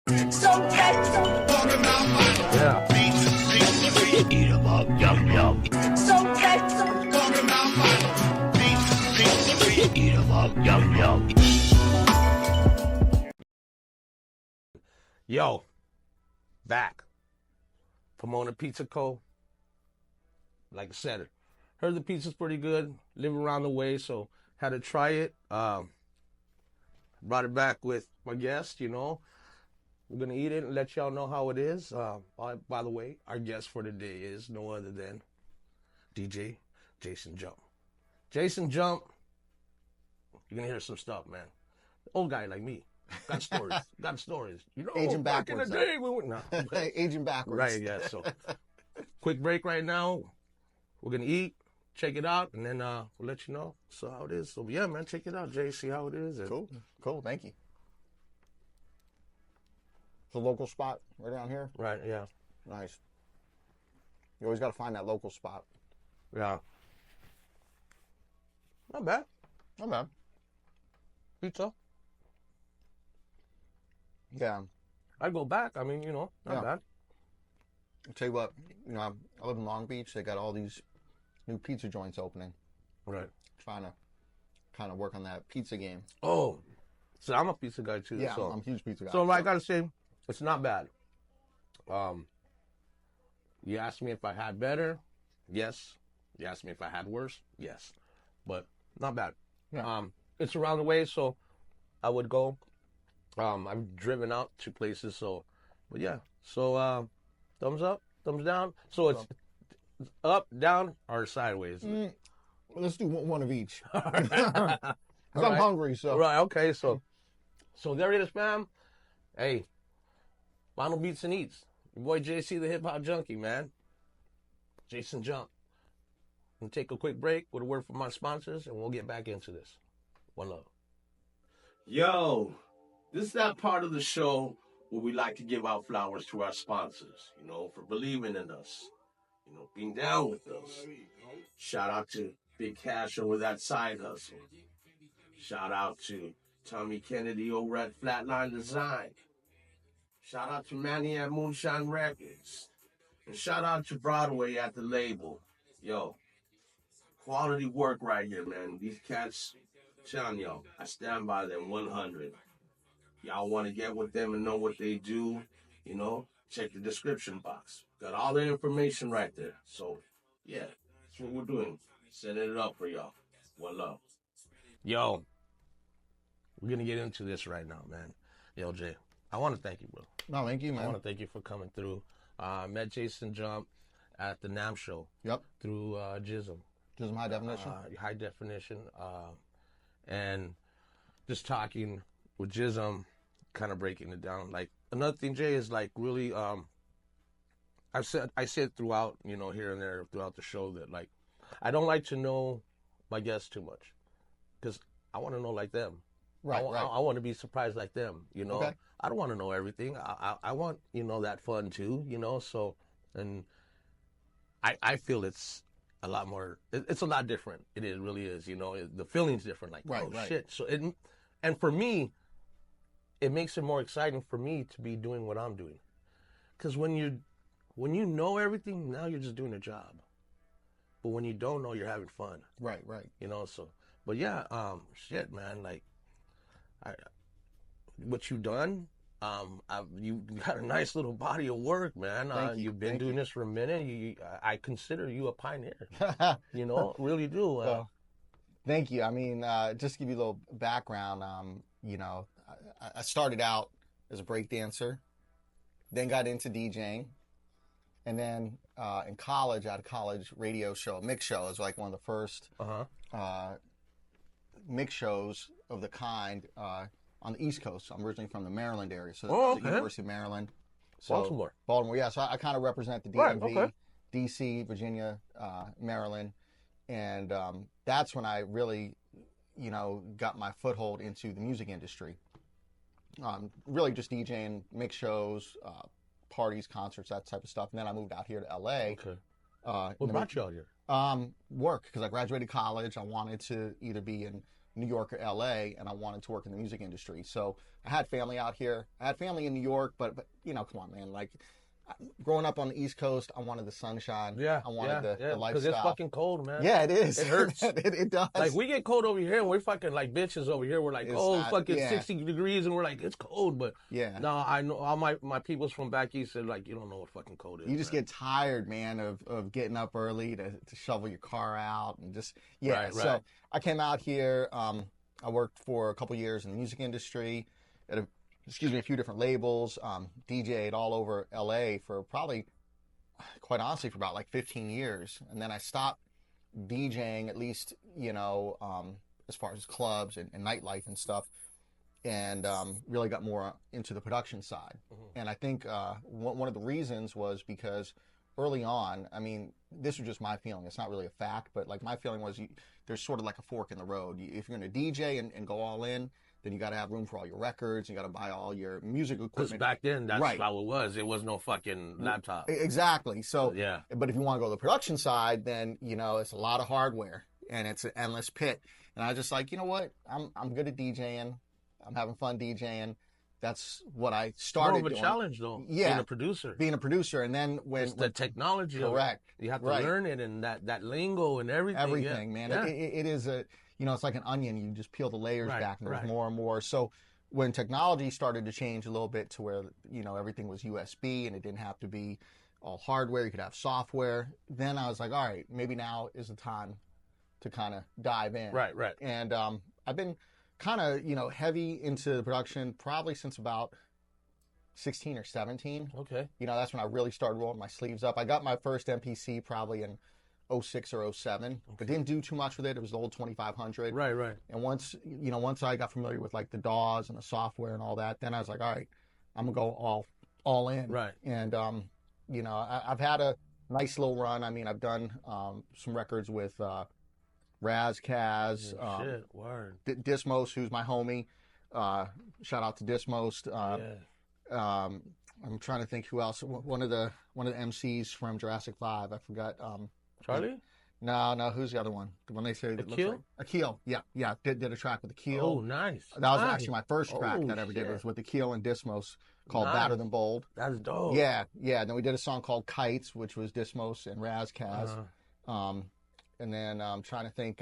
Yeah. Eat 'em up, yum yum. Eat 'em up, yum yum. Yo, back. Pomona Pizza Co. Like I said, heard the pizza's pretty good. Live around the way, so had to try it. Brought it back with my guest, you know. We're going to eat it and let y'all know how it is. By the way, our guest for today is no other than DJ Jason Jump. Jason Jump, you're going to hear some stuff, man. Old guy like me. Got stories. Got stories. You know, aging back backwards. in the day, we went, no. Aging backwards. Right, yeah. So, quick break right now. We're going to eat, check it out, and then we'll let you know how it is. So, yeah, man, check it out, Jay. See how it is. And Cool. Thank you. The local spot right around here. Right, yeah. Nice. You always got to find that local spot. Yeah. Not bad. Not bad. Pizza. Yeah. I'd go back. I mean, you know, not bad. I'll tell you what, you know, I live in Long Beach. They got all these new pizza joints opening. Right. Trying to kind of work on that pizza game. Oh, so I'm a pizza guy too. Yeah, so. I'm a huge pizza guy. So I gotta say, it's not bad. You asked me if I had better, yes. You asked me if I had worse, yes. But not bad. Yeah. It's around the way, so I would go. I've driven out to places, so, but yeah. So, thumbs up, thumbs down. So it's up, down, or sideways. Let's do one of each. Right. I'm hungry, so. Right, okay, so there it is, fam. Hey, Final Beats and Eats. Your boy JC, the hip-hop junkie, man. Jason Jump. We'll take a quick break with a word from my sponsors, and we'll get back into this. One love. Yo, this is that part of the show where we like to give out flowers to our sponsors, you know, for believing in us, you know, being down with us. Shout out to Big Cash over that Side Hustle. Shout out to Tommy Kennedy over at Flatline Design. Shout out to Manny at Moonshine Records. And shout out to Broadway at the label. Yo, quality work right here, man. These cats, telling y'all, I stand by them 100. Y'all want to get with them and know what they do, you know, check the description box. Got all the information right there. So, yeah, that's what we're doing. Setting it up for y'all. One love. Yo, we're going to get into this right now, man. Yo, Jay, I want to thank you, bro. No, thank you, man. I want to thank you for coming through. Met Jason Jump at the NAMM show. Yep. Through JISM. JISM High Definition. High Definition. And just talking with JISM, kind of breaking it down. Like, another thing, Jay, is like really, I said throughout, you know, here and there throughout the show that, like, I don't like to know my guests too much because I want to know like them. Right, I want to be surprised like them, you know. Okay. I don't want to know everything. I want, you know, that fun too, you know. So, and I feel it's a lot more, it's a lot different. It really is, you know. The feeling's different, like, right. Shit. So, and for me, it makes it more exciting for me to be doing what I'm doing. Because when you know everything, now you're just doing a job. But when you don't know, you're having fun. Right. You know, so, but yeah, shit, man, like, what you done, you got a nice little body of work, man. You've been doing this for a minute. I consider you a pioneer. You know, really do. Well, thank you. I mean, just to give you a little background, you know, I started out as a break dancer, then got into DJing, and then in college, I had a college radio show, mix show. It was like one of the first mix shows of the kind on the East Coast. I'm originally from the Maryland area, so the University of Maryland. So, Baltimore, yeah. So I kind of represent the DMV, DC, Virginia, Maryland, and that's when I really, you know, got my foothold into the music industry. Really just DJing, mix shows, parties, concerts, that type of stuff. And then I moved out here to LA. Okay. What brought you out here? Work, because I graduated college. I wanted to either be in New York or LA, and I wanted to work in the music industry. So I had family out here. I had family in New York, but you know, come on, man. Like, growing up on the East Coast, I wanted the sunshine. Yeah, I wanted the lifestyle. Because it's fucking cold, man. Yeah, it is. It hurts. it does. Like, we get cold over here, and we're fucking like bitches over here. We're like, fucking 60 degrees, and we're like, it's cold. But no, I know all my people's from back east are like, you don't know what fucking cold is. You just get tired, man, of getting up early to shovel your car out and just So I came out here. I worked for a couple years in the music industry at a few different labels, DJ'd all over LA for probably, quite honestly, for about like 15 years. And then I stopped DJing, at least, you know, as far as clubs and nightlife and stuff, and really got more into the production side. Mm-hmm. And I think one of the reasons was because early on, I mean, this was just my feeling. It's not really a fact, but like my feeling was there's sort of like a fork in the road. If you're going to DJ and go all in, then you got to have room for all your records. You got to buy all your music equipment. Because back then, that's how it was. It was no fucking laptop. Exactly. So, but if you want to go to the production side, then, you know, it's a lot of hardware and it's an endless pit. And I was just like, you know what? I'm good at DJing. I'm having fun DJing. That's what I started doing. More of a challenge, though. Yeah. Being a producer. And then when the technology. Correct. You have to learn it and that lingo and everything. Everything, man. Yeah. It is you know, it's like an onion. You just peel the layers back and there's more and more. So when technology started to change a little bit to where, you know, everything was USB and it didn't have to be all hardware, you could have software, then I was like, all right, maybe now is the time to kind of dive in. Right. And I've been kind of, you know, heavy into production probably since about 16 or 17. Okay. You know, that's when I really started rolling my sleeves up. I got my first MPC probably in 06 or 07, but didn't do too much with it. It was the old 2500. Right. And once I got familiar with like the DAWs and the software and all that, then I was like, all right, I'm gonna go all in. Right. And you know, I've had a nice little run. I mean, I've done some records with Raz Kaz, Dismos, who's my homie. Shout out to Dismos. I'm trying to think who else. One of the MCs from Jurassic 5. I forgot. Charlie? No. Who's the other one? The one they say Akil? Akil. Yeah. Did a track with Akil. Oh, nice. That was actually my first track that I ever did. It was with Akil and Dismos called Badder Than Bold. That's dope. Yeah. Then we did a song called Kites, which was Dismos and Raz Kaz. And then I'm trying to think.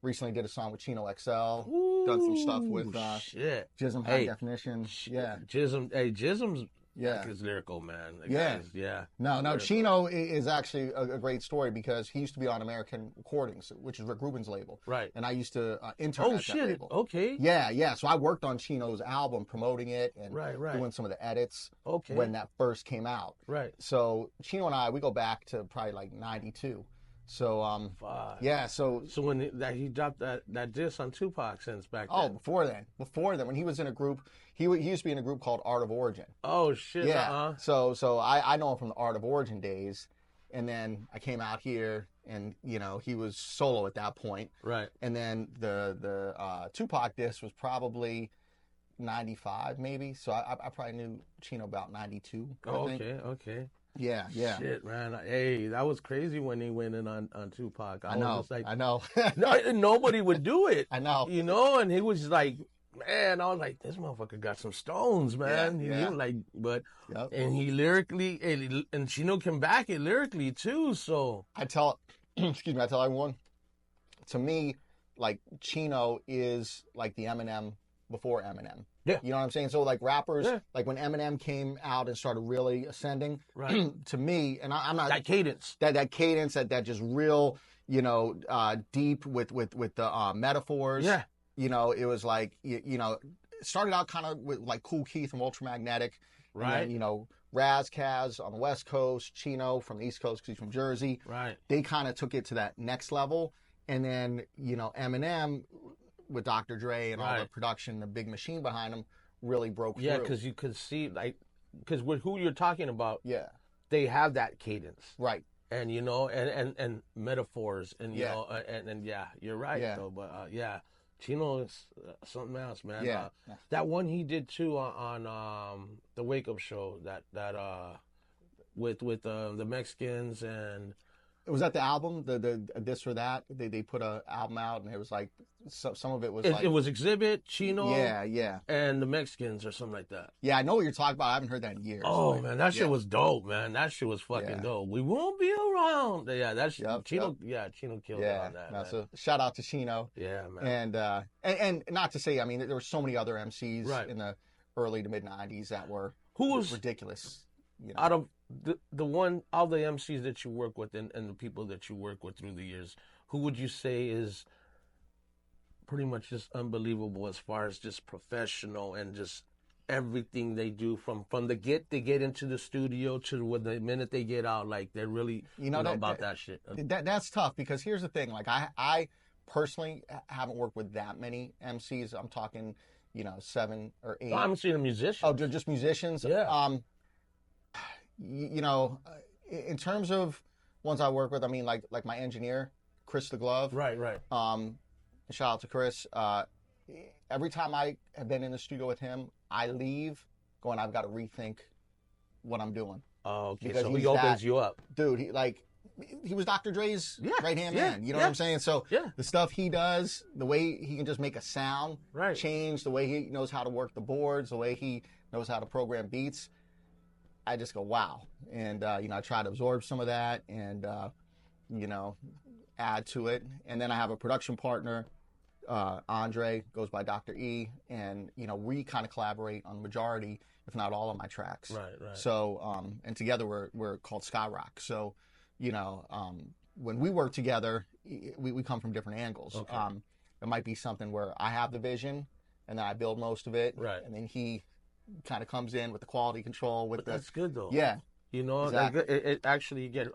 Recently did a song with Chino XL. Done some stuff with Jism High Definition. Yeah. Jism's his lyrical, man. No, Chino is actually a great story because he used to be on American Recordings, which is Rick Rubin's label. Right. And I used to intern at that label. Okay. Yeah. So I worked on Chino's album, promoting it and doing some of the edits when that first came out. Right. So Chino and I, we go back to probably like 92. So So when he dropped that diss on Tupac since back then. Oh, before then, when he was in a group, he used to be in a group called Art of Origin. Oh shit! Yeah. So I know him from the Art of Origin days, and then I came out here, and you know he was solo at that point. Right. And then the Tupac diss was probably 95 maybe. So I probably knew Chino about 92. Okay. Yeah. Shit, man. Hey, that was crazy when he went in on Tupac. I know. Nobody would do it. I know. You know, and he was like, man, I was like, this motherfucker got some stones, man. He was like, and he lyrically, and Chino can back it lyrically too. So I tell everyone, to me, like Chino is like the Eminem before Eminem. Yeah. You know what I'm saying? So like rappers, like when Eminem came out and started really ascending, to me, and I'm not that cadence, that cadence, that just real, you know, deep with the metaphors. Yeah. You know, it was like, you know, it started out kind of with like Kool Keith from Ultramagnetic. Right. And then, you know, Raz Kaz on the West Coast, Chino from the East Coast because he's from Jersey. Right. They kind of took it to that next level. And then, you know, Eminem with Dr. Dre and all the production, the big machine behind him, really broke through. Yeah, because you could see, like, because with who you're talking about, they have that cadence. Right. And, you know, and metaphors, and, you know, and you're right, though. But, Chino is something else, man. Yeah. That one he did, too, on the Wake Up Show, that with the Mexicans and Was that the album, the this or that? They put a album out, and it was like some of it was it was Exhibit, Chino, yeah, and the Mexicans or something like that. Yeah, I know what you're talking about. I haven't heard that in years. Oh man, that shit was dope, man. That shit was fucking dope. We won't be around. Yeah, that's Chino. Yeah, Chino killed it on that. No, so shout out to Chino. Yeah, man. And not to say, I mean, there were so many other MCs in the early to mid '90s that were ridiculous. You know? Out of all the MCs that you work with and the people that you work with through the years, who would you say is pretty much just unbelievable as far as just professional and just everything they do from the they get into the studio to the minute they get out, like they're really about that shit. That's tough because here's the thing, like I personally haven't worked with that many MCs. I'm talking, 7 or 8. I haven't seen a musician. Oh, just musicians? Yeah. In terms of ones I work with, I mean, like my engineer, Chris the Glove. Right. Shout out to Chris. Every time I have been in the studio with him, I leave going, I've got to rethink what I'm doing. Oh, okay. Because so he opens you up. Dude, he was Dr. Dre's right-hand man. You know what I'm saying? So the stuff he does, the way he can just make a sound change, the way he knows how to work the boards, the way he knows how to program beats, I just go, wow. And, I try to absorb some of that and, add to it. And then I have a production partner, Andre, goes by Dr. E. And, we kind of collaborate on the majority, if not all of my tracks. Right. So, and together we're called Skyrock. So, when we work together, we come from different angles. Okay. It might be something where I have the vision and then I build most of it. Right. And then he kind of comes in with the quality control. That's good though. Yeah. Exactly. It actually you get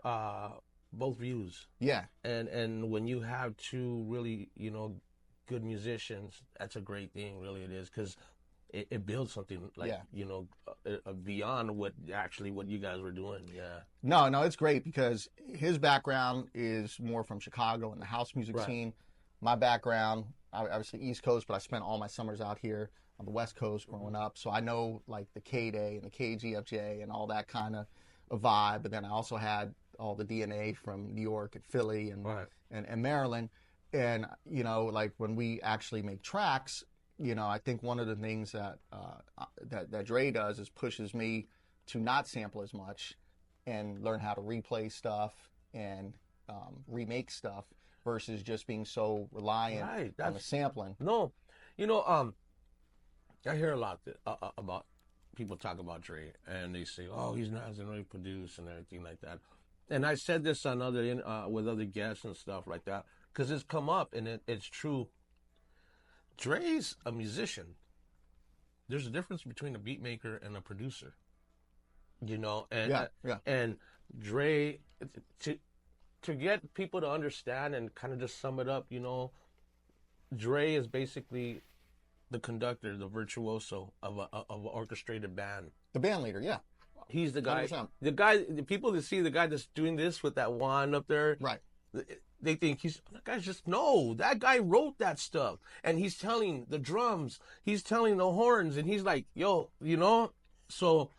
both views. Yeah. And when you have two really, good musicians, that's a great thing, really it is, because it builds something beyond what you guys were doing. Yeah. No, it's great because his background is more from Chicago and the house music scene. My background, obviously East Coast, but I spent all my summers out here on the West Coast growing up. So I know like the K-Day and the KGFJ and all that kind of a vibe. But then I also had all the DNA from New York and Philly and Maryland. And, like when we actually make tracks, I think one of the things that Dre does is pushes me to not sample as much and learn how to replay stuff and remake stuff versus just being so reliant on the sampling. No, I hear a lot about people talk about Dre and they say, "Oh, he doesn't really produce and everything like that." And I said this on with other guests and stuff like that because it's come up and it's true. Dre's a musician. There's a difference between a beat maker and a producer. And Dre, to get people to understand and kind of just sum it up, Dre is basically the conductor, the virtuoso of an orchestrated band. The band leader, yeah. He's the guy. 100%. The people that see the guy that's doing this with that wand up there, right? They think that guy wrote that stuff, and he's telling the drums, he's telling the horns, and he's like, yo, so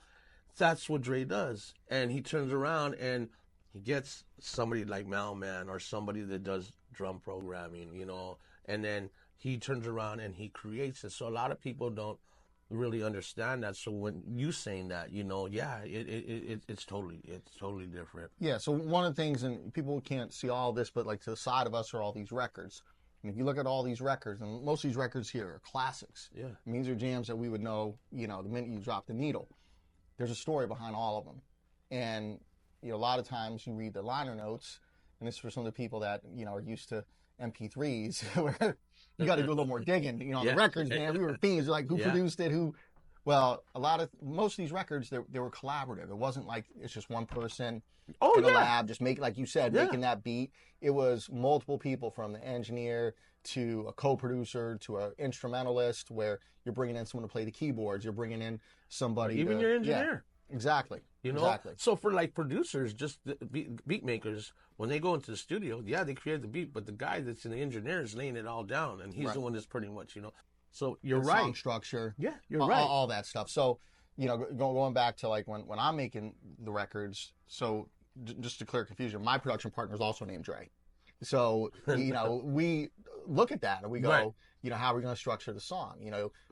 that's what Dre does, and he turns around and he gets somebody like Malman or somebody that does drum programming, and then he turns around and he creates it. So a lot of people don't really understand that. So when you saying that, it's totally different. Yeah. So one of the things, and people can't see all this, but like to the side of us are all these records. And if you look at all these records, and most of these records here are classics. Yeah. I mean, these are jams that we would know, the minute you drop the needle. There's a story behind all of them. And, a lot of times you read the liner notes, and this is for some of the people that, are used to MP3s, where you got to do a little more digging. On the records, man, we were fiends. Like, who produced it? Well, most of these records, they were collaborative. It wasn't like it's just one person in a lab, just like you said, making that beat. It was multiple people, from the engineer to a co-producer to an instrumentalist, where you're bringing in someone to play the keyboards. You're bringing in somebody. Even your engineer. Yeah, exactly. Exactly. So for like producers, just the beat makers, when they go into the studio, they create the beat, but the guy that's in the engineer is laying it all down, and he's the one that's pretty much, So you're right. Song structure. Yeah, you're right. All that stuff. So, going back to like when I'm making the records, so just to clear confusion, my production partner is also named Dre. So, we look at that and we go, Right. How are we going to structure the song?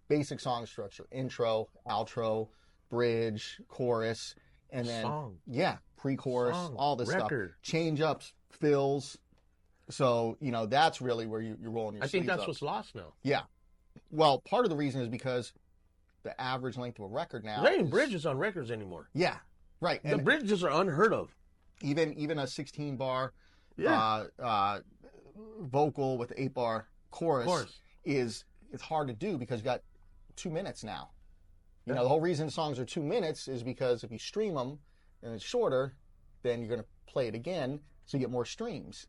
Basic song structure, intro, outro, bridge, chorus, and then, Song. pre-chorus, Song. all this Record. stuff. Change-ups, fills. So, that's really where you're rolling your I think sleeves that's up. what's lost now. Yeah. Well, part of the reason is because the average length of a record now There ain't bridges on records anymore. Yeah, right. The And bridges are unheard of. even a 16-bar vocal with 8-bar chorus it's hard to do because you got 2 minutes now. The whole reason songs are 2 minutes is because if you stream them and it's shorter, then you're going to play it again, so you get more streams.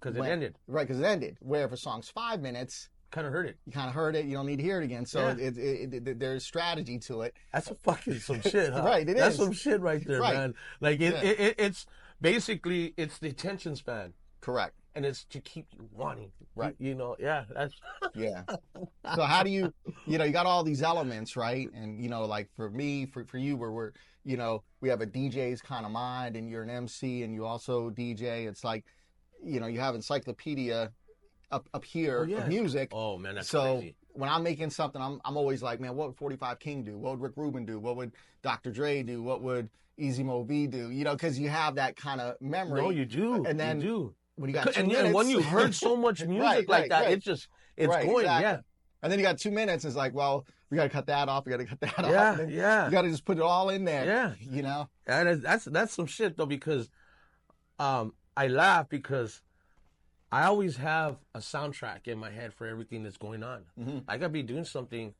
Because it ended. Right, because it ended. Where if a song's 5 minutes, kind of heard it. You kind of heard it. You don't need to hear it again. So there's strategy to it. That's fucking some shit, huh? Right, That's is. some shit right there, Right. man. Like it's basically it's the attention span. Correct. And it's to keep you wanting. Right. That's Yeah. So how do you got all these elements, right? And like for me, for you, where we're we have a DJ's kind of mind, and you're an MC, and you also DJ. It's like you have encyclopedia up here of music. Oh man, that's so crazy. When I'm making something, I'm always like, man, what would 45 King do? What would Rick Rubin do? What would Dr. Dre do? What would Easy Mo V do? Because you have that kind of memory. No, you do. And then you do. When you got 2 and minutes, when you heard so much music like that, it's going, exactly. And then you got 2 minutes. It's like, well, we got to cut that off. We got to cut that off. Yeah. You got to just put it all in there. Yeah. And that's some shit though, because I laugh because I always have a soundtrack in my head for everything that's going on. Mm-hmm. I gotta be doing something,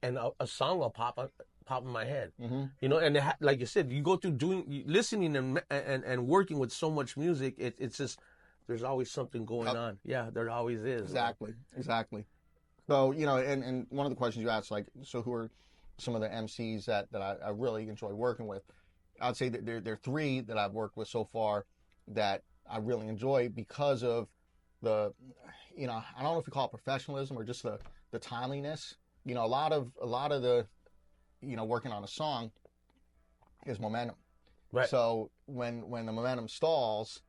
and a song will pop in my head. Mm-hmm. And like you said, you go through listening and working with so much music. It's just there's always something going on. Yeah, there always is. Exactly. So and one of the questions you asked, like, so who are some of the MCs that I really enjoy working with? I'd say that there are 3 that I've worked with so far that I really enjoy because of the, I don't know if you call it professionalism or just the timeliness. A lot of the, working on a song is momentum. Right. So when the momentum stalls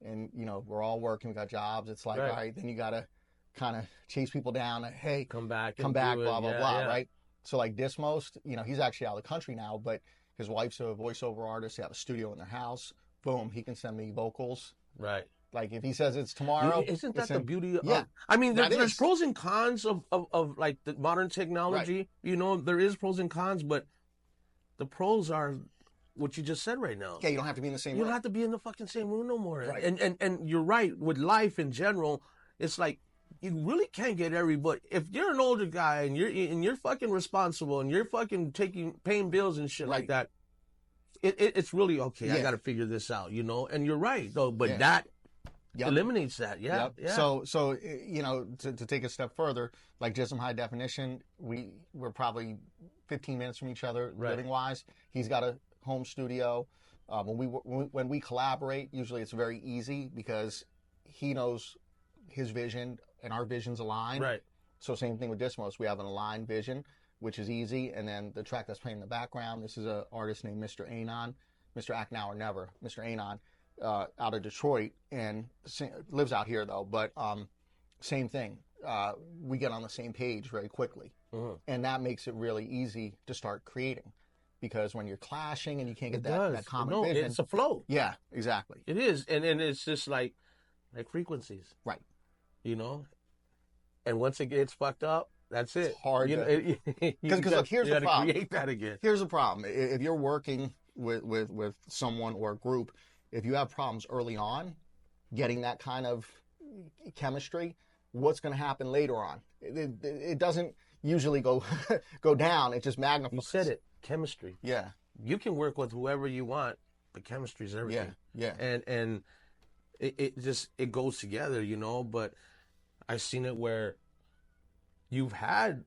and, we're all working, we got jobs, it's like, all right, then you got to kind of chase people down. Hey, come back, blah, blah, blah, right? So like Dismost, he's actually out of the country now, but his wife's a voiceover artist. They have a studio in their house. Boom, he can send me vocals. Right. Like if he says it's tomorrow. Isn't that the beauty of I mean, there's pros and cons of like the modern technology. Right. There is pros and cons, but the pros are what you just said right now. Yeah, you don't have to be in the same room. You don't have to be in the fucking same room no more. Right. And you're right, with life in general, it's like you really can't get everybody. If you're an older guy and you're fucking responsible and you're fucking paying bills and shit like that, it's really okay. I got to figure this out, And you're right though, but that eliminates that. Yeah. So to take a step further, like just some high definition, we're probably 15 minutes from each other living wise. He's got a home studio. When we collaborate, usually it's very easy because he knows his vision and our visions align. Right. So same thing with Dismos. We have an aligned vision, which is easy. And then the track that's playing in the background, this is an artist named Mr. Anon, Mr. Act Now or Never, Mr. Anon, out of Detroit, and lives out here though. But same thing. We get on the same page very quickly. Mm-hmm. And that makes it really easy to start creating. Because when you're clashing and you can't get that common vision. It's a flow. Yeah, exactly. It is. And it's just like frequencies. Right. And once it gets fucked up, that's it. It's hard. Because look, here's the problem. Create that again. Here's the problem. If you're working with someone or a group, if you have problems early on, getting that kind of chemistry, what's going to happen later on? It doesn't usually go down. It just magnifies. You said it. Chemistry. Yeah. You can work with whoever you want, but chemistry is everything. Yeah. And it goes together, but I've seen it where you've had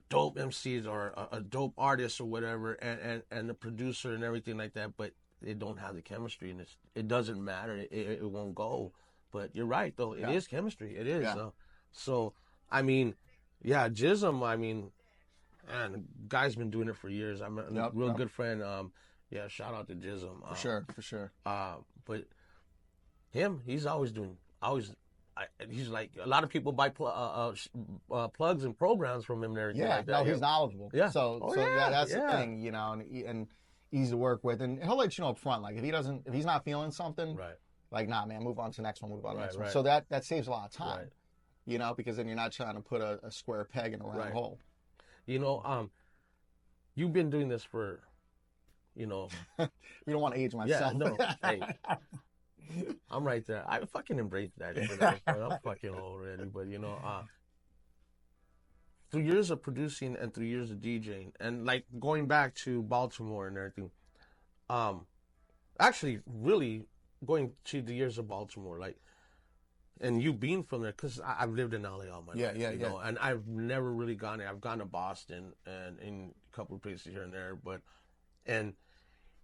dope MCs or a dope artist or whatever and the producer and everything like that, but they don't have the chemistry, and it doesn't matter. It won't go. But you're right, though. It is chemistry. It is. Yeah. So, I mean, Jism, man, the guy's been doing it for years. I'm a real good friend. Yeah, shout out to Jism. For sure. But him, he's he's like, a lot of people buy plugs and programs from him and everything like that. No, he's knowledgeable. Yeah. That's the thing, you know, and easy to work with. And he'll let you know up front, like, if he's not feeling something, right, like, nah, man, move on to the next one, move on to the next one. Right. So that saves a lot of time, right. You know, because then you're not trying to put a square peg in a round hole. You know, you've been doing this for, you know. You don't want to age myself. Yeah, no. Hey, I'm right there. I fucking embrace that. I'm fucking old already, but you know, through years of producing and through years of DJing, and like going back to Baltimore and everything, actually really going to the years of Baltimore, like, and you being from there, because I've lived in LA all my life, you know, and I've never really gone there. I've gone to Boston and in a couple of places here and there, and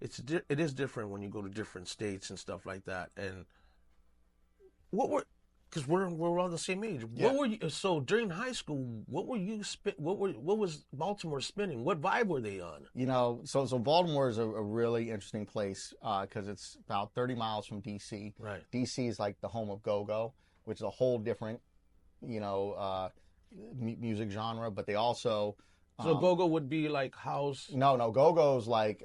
it is different when you go to different states and stuff like that. And because we're all the same age. Yeah. What were you? So during high school, what were you what was Baltimore spinning? What vibe were they on? You know, so Baltimore is a really interesting place because it's about 30 miles from DC. Right. DC is like the home of go-go, which is a whole different, you know, music genre. But they also so go-go would be like house. No, go-go's like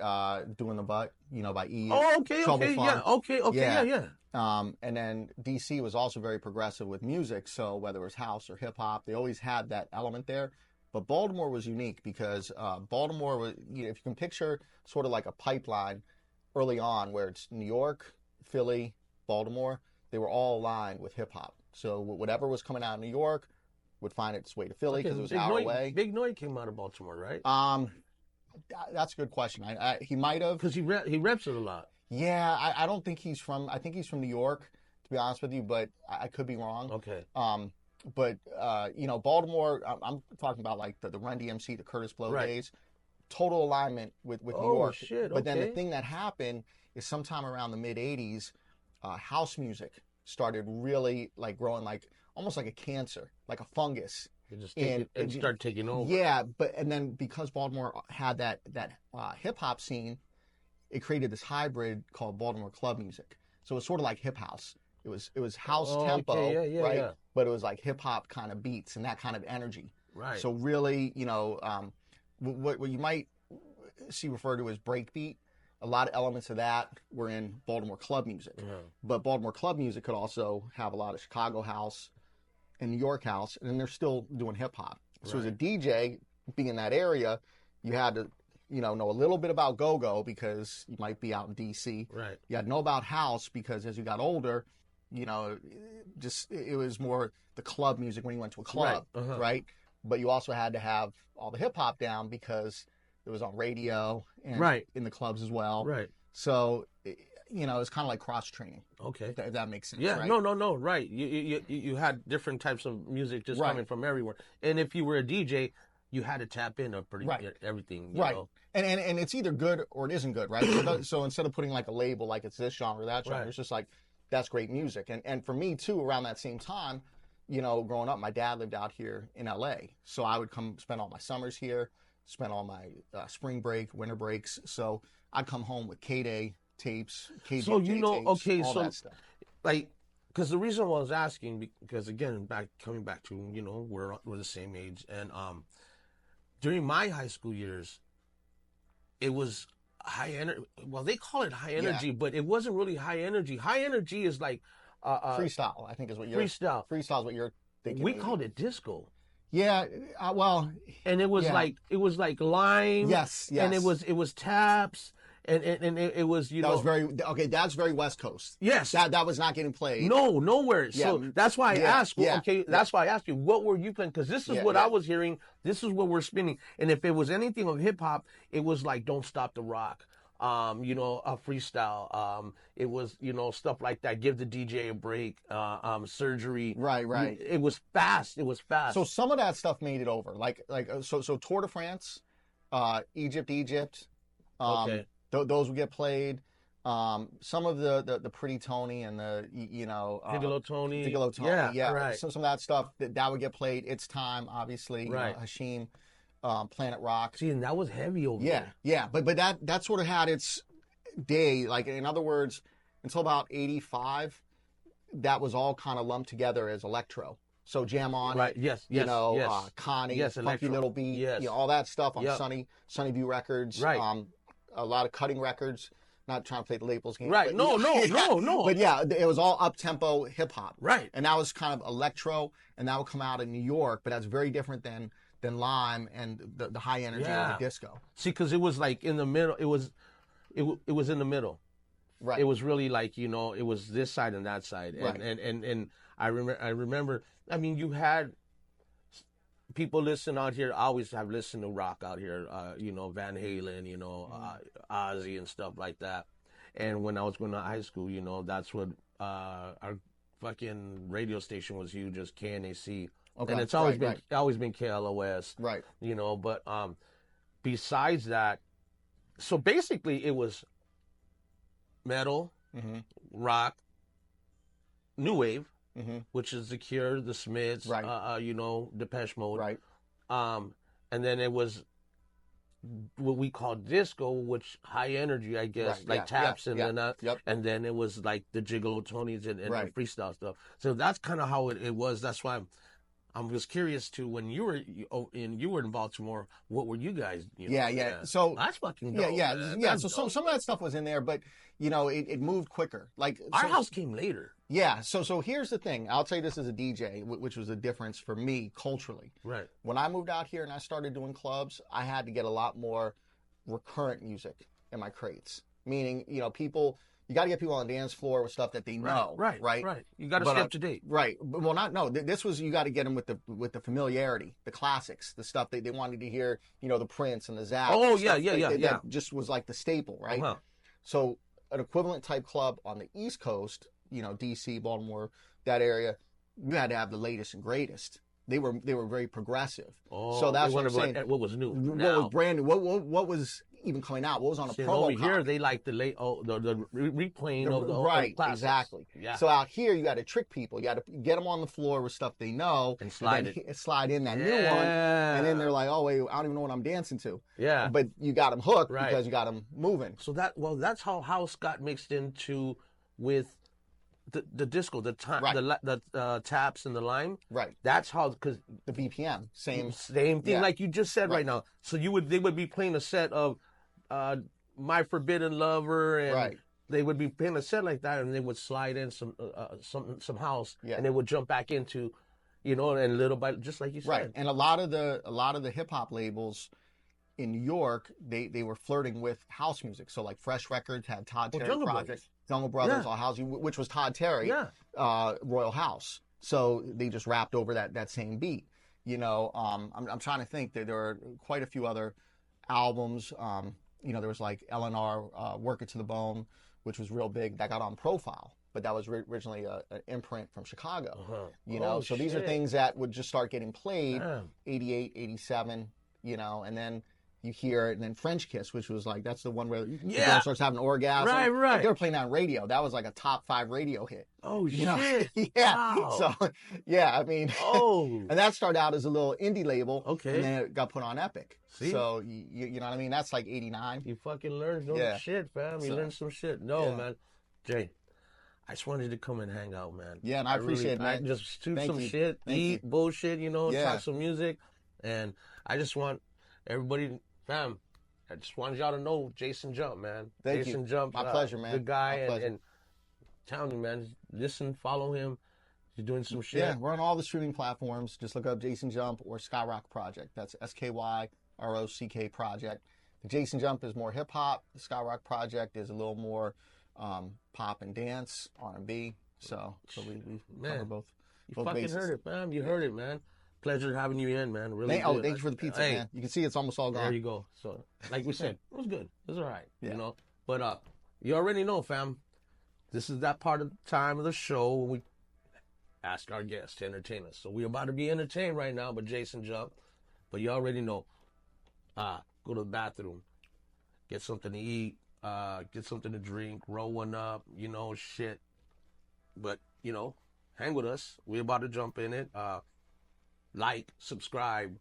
Doing the Butt, you know, by Eve. Oh, okay, yeah. And then DC was also very progressive with music, so whether it was house or hip-hop, they always had that element there. But Baltimore was unique because Baltimore was, you know, if you can picture sort of like a pipeline early on where it's New York, Philly, Baltimore, they were all aligned with hip-hop. So whatever was coming out of New York would find its way to Philly because it was our way. Big Noy came out of Baltimore, right? That's a good question. He might have. Because he reps it a lot. Yeah, I don't think he's from, I think he's from New York, to be honest with you, but I could be wrong. Okay. But, you know, Baltimore, I'm talking about like the Run DMC, the Curtis Blow days, total alignment with New York. Shit, but then the thing that happened is sometime around the mid-'80s, house music started really like growing like, almost like a cancer, like a fungus. It started taking over. Yeah, and then because Baltimore had that hip hop scene, it created this hybrid called Baltimore club music. So it was sort of like hip house. It was house tempo, right? Yeah. But it was like hip hop kind of beats and that kind of energy. Right. So really, you know, what you might see referred to as breakbeat, a lot of elements of that were in Baltimore club music. Yeah. But Baltimore club music could also have a lot of Chicago house and New York house, and then they're still doing hip hop. So as a DJ, being in that area, you had to, you know a little bit about go-go because you might be out in DC. Right. You had to know about house because as you got older, you know, it was more the club music when you went to a club, right? But you also had to have all the hip hop down because it was on radio and in the clubs as well. Right. So, you know, it's kind of like cross training. Okay. If that makes sense. Yeah. Right? No. Right. You had different types of music just coming from everywhere, and if you were a DJ, you had to tap into everything. You know? And it's either good or it isn't good, right? So instead of putting like a label like it's this genre, that genre, it's just like that's great music. And for me too, around that same time, you know, growing up, my dad lived out here in LA, so I would come spend all my summers here, spend all my spring break, winter breaks. So I'd come home with K-Day tapes, KJ so you know, tapes, okay, all so that stuff. Like, because the reason why I was asking, because again, coming back to, you know, we're the same age, and during my high school years, it was high energy. Well, they call it high energy, but it wasn't really high energy. High energy is like freestyle. I think is what you're freestyle. Freestyle is what you're thinking. We called it disco. Yeah, well, and it was like lime. Yes, and it was taps. And it was, you know. That's very West Coast. Yes. That was not getting played. No, nowhere. Yeah. So that's why I asked. That's why I asked you, what were you playing? Because this is what I was hearing. This is what we're spinning. And if it was anything of hip hop, it was like Don't Stop the Rock. You know, a freestyle. It was, you know, stuff like that. Give the DJ a break. Surgery. Right. It was fast. So some of that stuff made it over. So Tour de France, Egypt. Okay. Those would get played. Some of the Pretty Tony and the, you know, Gigolo Tony. Yeah. Right. Some of that stuff that would get played. It's Time, obviously. Right. Hashim, Planet Rock. See, and that was heavy over there. Yeah. But that sort of had its day, like in other words, until about 85, that was all kind of lumped together as electro. So Jam On Right. It, Yes. you Yes. know, Yes. Connie, Yes. Funky Electro. Little Beat, Yes. you know, all that stuff on Yep. Sunny View Records. Right. A lot of Cutting Records. Not trying to play the labels game. Right. But, No. No. But yeah, it was all up-tempo hip-hop. Right. And that was kind of electro, and that would come out in New York, but that's very different than Lime and the high energy of the disco. See, because it was like in the middle. It was in the middle. Right. It was really like, you know, it was this side and that side. And Right. and I remember. I mean, you had people listen out here. I always have listened to rock out here. You know, Van Halen. You know, Ozzy and stuff like that. And when I was going to high school, you know, that's what our fucking radio station was huge as KNAC. Okay. And it's always been KLOS. Right. You know, but besides that, so basically it was metal, rock, new wave, which is The Cure, The Smiths, right. You know, Depeche Mode, right. And then it was what we call disco, which high energy, I guess, Right. like Yeah. taps Yeah. and Yeah. then that, Yep. and then it was like the Gigolo Tonys and Right. the freestyle stuff. So that's kind of how it was. That's why I was curious to when you were in Baltimore. What were you guys? You know, Yeah. So that's fucking dope, yeah. man. Yeah. That's So dope. some of that stuff was in there, but you know, it moved quicker. Like Our house came later. Yeah. So here's the thing. I'll tell you this as a DJ, which was a difference for me culturally. Right. When I moved out here and I started doing clubs, I had to get a lot more recurrent music in my crates. Meaning, you know, you got to get people on the dance floor with stuff that they know. Right. You got to stay up to date. Right. Well, this was, you got to get them with the familiarity, the classics, the stuff they wanted to hear, you know, the Prince and the Zapp. Oh, yeah. That just was like the staple, right? Uh-huh. So an equivalent type club on the East Coast, you know, DC, Baltimore, that area, you had to have the latest and greatest. They were very progressive. Oh, so that's what I'm saying. What was new? What was brand new? What was even coming out? What was on a promo over copy? here, they like the replaying of the right, classics. Exactly. Yeah. So out here, you got to trick people. You got to get them on the floor with stuff they know, and slide in that new one, and then they're like, "Oh wait, I don't even know what I'm dancing to." Yeah. But you got them hooked because you got them moving. So that's how house got mixed into with the disco, the taps and the lime. Right. That's how, because the BPM, same thing, like you just said right now. So they would be playing a set of My Forbidden Lover, and they would be playing a set like that, and they would slide in some house, and they would jump back into, you know, and little by just like you said. Right. And a lot of the hip hop labels in New York, they were flirting with house music. So like Fresh Records had Todd Terry project. Jungle Brothers, All House, which was Todd Terry, Royal House. So they just rapped over that same beat. You know, I'm trying to think that there are quite a few other albums. You know, there was like L&R, Work It to the Bone, which was real big. That got on Profile, but that was originally an imprint from Chicago. You know, so these are things that would just start getting played, 88, 87, you know, and then you hear it, and then French Kiss, which was like, that's the one where the girl starts having an orgasm. Right. Like, they were playing that on radio. That was like a top 5 radio hit. Oh, you know? shit. Yeah. Wow. So, yeah, I mean, and that started out as a little indie label. Okay. And then it got put on Epic. See? So, you know what I mean? That's like 89. You fucking learned shit, fam. You learned some shit. No, man. Jay, I just wanted to come and hang out, man. Yeah, and I appreciate it, man. I just shoot some shit, eat bullshit, you know, talk some music. And I just want everybody, fam, I just wanted y'all to know Jason Jump, man. Jason Jump. My pleasure, man. Good guy. And telling you, man, listen, follow him. He's doing some shit. Yeah, we're on all the streaming platforms. Just look up Jason Jump or Skyrock Project. That's SKYROCK Project. The Jason Jump is more hip hop. The Skyrock Project is a little more pop and dance, R&B. So we cover both. You fucking bases. heard it, fam. You heard it, man. Pleasure having you in, man. Really. Thank you for the pizza, man. You can see it's almost all gone. There you go. So, like we said, it was good. It was all right. You know. But you already know, fam. This is that part of the time of the show when we ask our guests to entertain us. So we're about to be entertained right now by Jason Jump. But you already know. Go to the bathroom, get something to eat, get something to drink, roll one up, you know, shit. But, you know, hang with us. We're about to jump in it. Like, subscribe,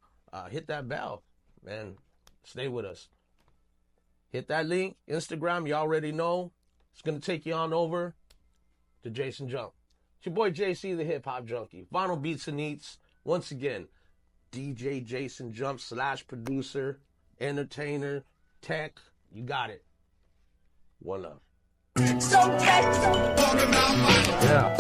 hit that bell, man. Stay with us. Hit that link, Instagram, you already know. It's going to take you on over to Jason Jump. It's your boy JC, the hip hop junkie. Vinyl Beats and Eats. Once again, DJ Jason Jump / producer, entertainer, tech. You got it. One love. Yeah.